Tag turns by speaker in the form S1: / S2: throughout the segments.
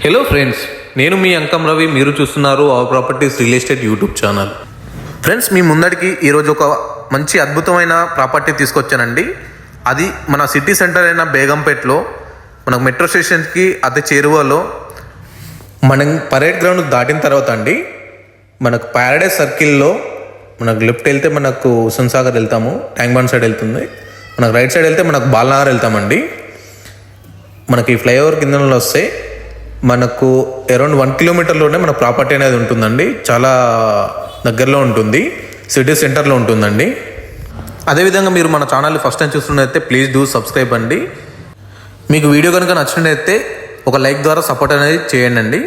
S1: Hello friends, నేను మీ అంకం రవి. మీరు చూస్తున్నారు our properties real estate YouTube channel. Friends, మీ ముందడికి ఈరోజు ఒక మంచి అద్భుతమైన ప్రాపర్టీ తీసుకొచ్చానండి. అది మన సిటీ సెంటర్ అయిన బేగంపేటలో మనకు మెట్రో స్టేషన్కి అతి చేరువలో మనం పరేడ్ గ్రౌండ్ దాటిన తర్వాత అండి, మనకు ప్యారడైజ్ సర్కిల్లో మనకు లెఫ్ట్ వెళ్తే మనకు హుస్సేన్ సాగర్ వెళ్తాము, ట్యాంక్ బండ్ సైడ్ వెళ్తుంది. మనకు రైట్ సైడ్ వెళ్తే మనకు బాలనగర్ వెళ్తామండి. మనకి ఫ్లైఓవర్ కిందలో వస్తే మనకు అరౌండ్ 1 కిలోమీటర్లోనే మన ప్రాపర్టీ అనేది ఉంటుందండి. చాలా దగ్గరలో ఉంటుంది, సిటీ సెంటర్లో ఉంటుందండి. అదేవిధంగా మీరు మన ఛానల్ని ఫస్ట్ టైం చూస్తున్నట్టయితే ప్లీజ్ డూ సబ్స్క్రైబ్ అండి. మీకు వీడియో కనుక నచ్చినట్టయితే ఒక లైక్ ద్వారా సపోర్ట్ అనేది చేయండి అండి.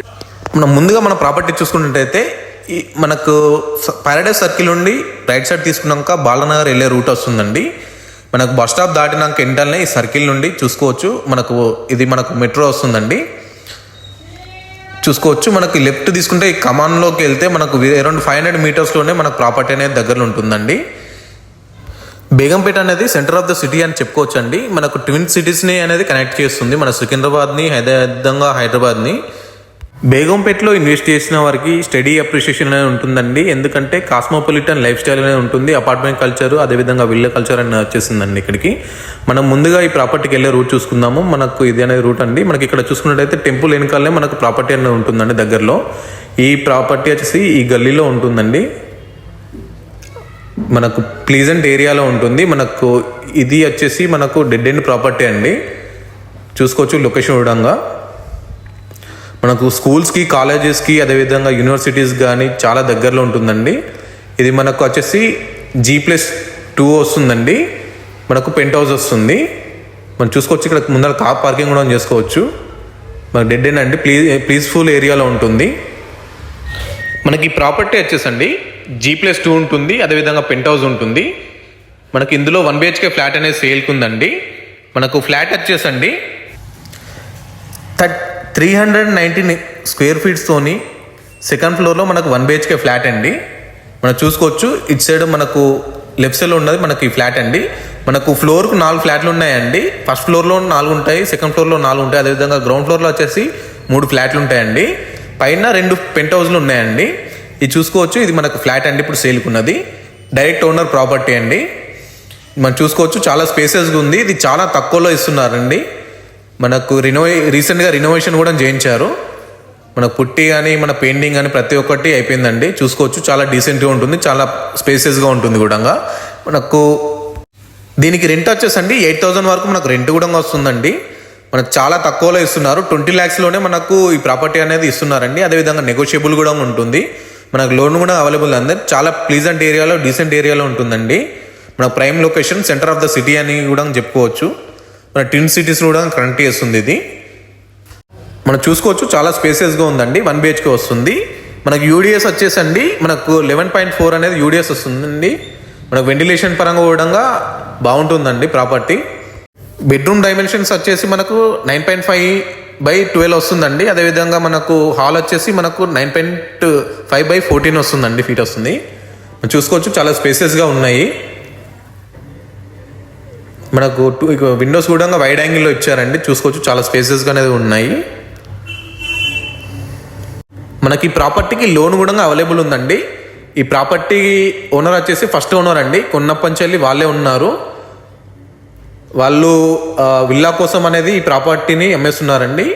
S1: మనం ముందుగా మన ప్రాపర్టీ చూసుకున్నట్టయితే మనకు ప్యారడైజ్ సర్కిల్ నుండి రైట్ సైడ్ తీసుకున్నాక బాలనగర్ వెళ్ళే రూట్ వస్తుందండి. మనకు బస్ స్టాప్ దాటినాక వెంటనే ఈ సర్కిల్ నుండి చూసుకోవచ్చు, మనకు మెట్రో వస్తుందండి. చూసుకోవచ్చు. మనకి లెఫ్ట్ తీసుకుంటే ఈ కమాన్లోకి వెళ్తే మనకు అరౌండ్ 500 మీటర్స్లోనే మనకు ప్రాపర్టీ అనేది దగ్గరలో ఉంటుందండి. బేగంపేట అనేది సెంటర్ ఆఫ్ ద సిటీ అని చెప్పుకోవచ్చు అండి. మనకు ట్విన్ సిటీస్ని అనేది కనెక్ట్ చేస్తుంది, మన సికింద్రాబాద్ని, హైదరాబాద్ని. బేగంపేటలో ఇన్వెస్ట్ చేసిన వారికి స్టడీ అప్రిషియేషన్ అనేది ఉంటుందండి. ఎందుకంటే కాస్మోపాలిటన్ లైఫ్ స్టైల్ అనేది ఉంటుంది, అపార్ట్మెంట్ కల్చర్, అదేవిధంగా విల్ల కల్చర్ అనేది వచ్చేసిందండి ఇక్కడికి. మనం ముందుగా ఈ ప్రాపర్టీకి వెళ్ళే రూట్ చూసుకుందాము. మనకు ఇది అనేది రూట్ అండి. మనకి ఇక్కడ చూసుకున్నట్టయితే టెంపుల్ వెనకాలనే మనకు ప్రాపర్టీ అనేది ఉంటుందండి దగ్గరలో. ఈ ప్రాపర్టీ వచ్చేసి ఈ గల్లీలో ఉంటుందండి, మనకు ప్లీజెంట్ ఏరియాలో ఉంటుంది. మనకు ఇది వచ్చేసి మనకు డెడ్ ఎండ్ ప్రాపర్టీ అండి. చూసుకోవచ్చు లొకేషన్ విధంగా. మనకు స్కూల్స్కి, కాలేజెస్కి, అదేవిధంగా యూనివర్సిటీస్ కానీ చాలా దగ్గరలో ఉంటుందండి. ఇది మనకు వచ్చేసి G+2 వస్తుందండి. మనకు పెంట్ హౌస్ వస్తుంది. మనం చూసుకోవచ్చు, ఇక్కడ ముందర కార్ పార్కింగ్ కూడా చేసుకోవచ్చు. మనకు డెడ్ ఎండ్ అండి, పీస్ఫుల్ ఏరియాలో ఉంటుంది. మనకి ఈ ప్రాపర్టీ వచ్చేసండి G+2 ఉంటుంది, అదేవిధంగా పెంట్ హౌస్ ఉంటుంది. మనకి ఇందులో 1 BHK ఫ్లాట్ అనేది సేల్కి ఉందండి. మనకు ఫ్లాట్ వచ్చేసండి 319 స్క్వేర్ ఫీట్స్తోని సెకండ్ ఫ్లోర్లో మనకు 1 BHK ఫ్లాట్ అండి. మనం చూసుకోవచ్చు, ఇటు సైడ్ మనకు లెఫ్ట్ సైడ్లో ఉన్నది మనకి ఈ ఫ్లాట్ అండి. మనకు ఫ్లోర్కు 4 ఫ్లాట్లు ఉన్నాయండి. ఫస్ట్ ఫ్లోర్లో 4 ఉంటాయి, సెకండ్ ఫ్లోర్లో 4 ఉంటాయి, అదేవిధంగా గ్రౌండ్ ఫ్లోర్లో వచ్చేసి 3 ఫ్లాట్లు ఉంటాయండి. పైన 2 పెంట్ హౌస్లు ఉన్నాయండి. ఇది చూసుకోవచ్చు, ఇది మనకు ఫ్లాట్ అండి ఇప్పుడు సేల్కున్నది. డైరెక్ట్ ఓనర్ ప్రాపర్టీ అండి. మనం చూసుకోవచ్చు, చాలా స్పేసెస్గా ఉంది. ఇది చాలా తక్కువలో ఇస్తున్నారండి. మనకు రీసెంట్గా రినోవేషన్ కూడా చేయించారు. మనకు పుట్టి కానీ మన పెయింటింగ్ కానీ ప్రతి ఒక్కటి అయిపోయిందండి. చూసుకోవచ్చు, చాలా డీసెంట్గా ఉంటుంది, చాలా స్పేసెస్గా ఉంటుంది కూడా. మనకు దీనికి రెంట్ వచ్చేసండి 8,000 వరకు మనకు రెంట్ కూడా వస్తుందండి. మనకు చాలా తక్కువలో ఇస్తున్నారు. 20 lakhsలోనే మనకు ఈ ప్రాపర్టీ అనేది ఇస్తున్నారండి. అదేవిధంగా నెగోషియబుల్ కూడా ఉంటుంది. మనకు లోన్ కూడా అవైలబుల్ ఉంది. చాలా ప్లీజెంట్ ఏరియాలో, డీసెంట్ ఏరియాలో ఉంటుందండి. మన prime location, centre of the city అని కూడా చెప్పుకోవచ్చు. మన ట్విన్ సిటీస్ కూడా కనెక్ట్ చేస్తుంది ఇది. మనం చూసుకోవచ్చు, చాలా స్పేసెస్గా ఉందండి. 1 BHK వస్తుంది. మనకు యూడిఎస్ వచ్చేసండి మనకు 11.4 అనేది యూడిఎస్ వస్తుందండి. మనకు వెంటిలేషన్ పరంగా కూడా బాగుంటుందండి ప్రాపర్టీ. బెడ్రూమ్ డైమెన్షన్స్ వచ్చేసి మనకు 9.5/12 వస్తుందండి. అదేవిధంగా మనకు హాల్ వచ్చేసి మనకు 9.5/14 వస్తుందండి, ఫీట్ వస్తుంది. మనం చూసుకోవచ్చు, చాలా స్పేసెస్గా ఉన్నాయి. మనకు విండోస్ కూడా వైడ్ యాంగిల్లో ఇచ్చారండి. చూసుకోవచ్చు, చాలా స్పేసెస్గా అనేది ఉన్నాయి. మనకి ఈ ప్రాపర్టీకి లోన్ కూడా అవైలబుల్ ఉందండి. ఈ ప్రాపర్టీ ఓనర్ వచ్చేసి ఫస్ట్ ఓనర్ అండి. కొన్నప్పంచెల్లి వాళ్ళే ఉన్నారు. వాళ్ళు విల్లా కోసం అనేది ఈ ప్రాపర్టీని అమ్మేస్తున్నారండి.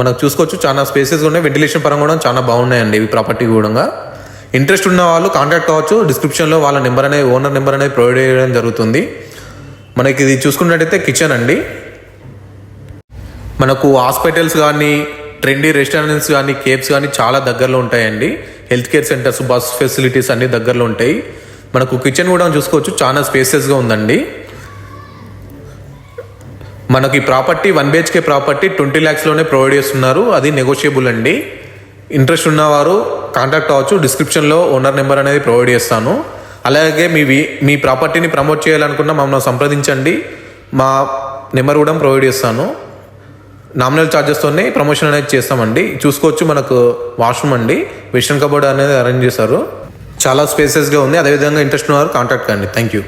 S1: మనకు చూసుకోవచ్చు, చాలా స్పేసెస్ ఉన్నాయి. వెంటిలేషన్ పరంగా కూడా చాలా బాగున్నాయండి ఈ ప్రాపర్టీ కూడా. ఇంట్రెస్ట్ ఉన్న వాళ్ళు కాంటాక్ట్ అవ్వచ్చు. డిస్క్రిప్షన్లో వాళ్ళ నెంబర్ అనేది, ఓనర్ నెంబర్ అనేది ప్రొవైడ్ చేయడం జరుగుతుంది. మనకి ఇది చూసుకున్నట్టయితే కిచెన్ అండి. మనకు హాస్పిటల్స్ కానీ, ట్రెండీ రెస్టారెంట్స్ కానీ, కేప్స్ కానీ చాలా దగ్గరలో ఉంటాయండి. Health care centres, bus facilities అన్నీ దగ్గరలో ఉంటాయి. మనకు కిచెన్ కూడా చూసుకోవచ్చు, చాలా స్పేసెస్గా ఉందండి. మనకి ప్రాపర్టీ 1 BHK ప్రాపర్టీ 20 lakhsలోనే ప్రొవైడ్ చేస్తున్నారు. అది నెగోషియబుల్ అండి. ఇంట్రెస్ట్ ఉన్నవారు కాంటాక్ట్ అవ్వచ్చు. డిస్క్రిప్షన్లో ఓనర్ నెంబర్ అనేది ప్రొవైడ్ చేస్తాను. అలాగే మీ ప్రాపర్టీని ప్రమోట్ చేయాలనుకున్న మమ్మల్ని సంప్రదించండి. మా నెంబర్ కూడా ప్రొవైడ్ చేస్తాను. నామినల్ ఛార్జెస్తోనే ప్రమోషన్ అనేది చేస్తామండి. చూసుకోవచ్చు, మనకు వాష్రూమ్ అండి, వెస్టర్న్ కబోర్డ్ అనేది అరేంజ్ చేశారు. చాలా స్పేసెస్గా ఉంది. అదేవిధంగా ఇంట్రెస్ట్ ఉన్నవారు కాంటాక్ట్ కండి. Thank you.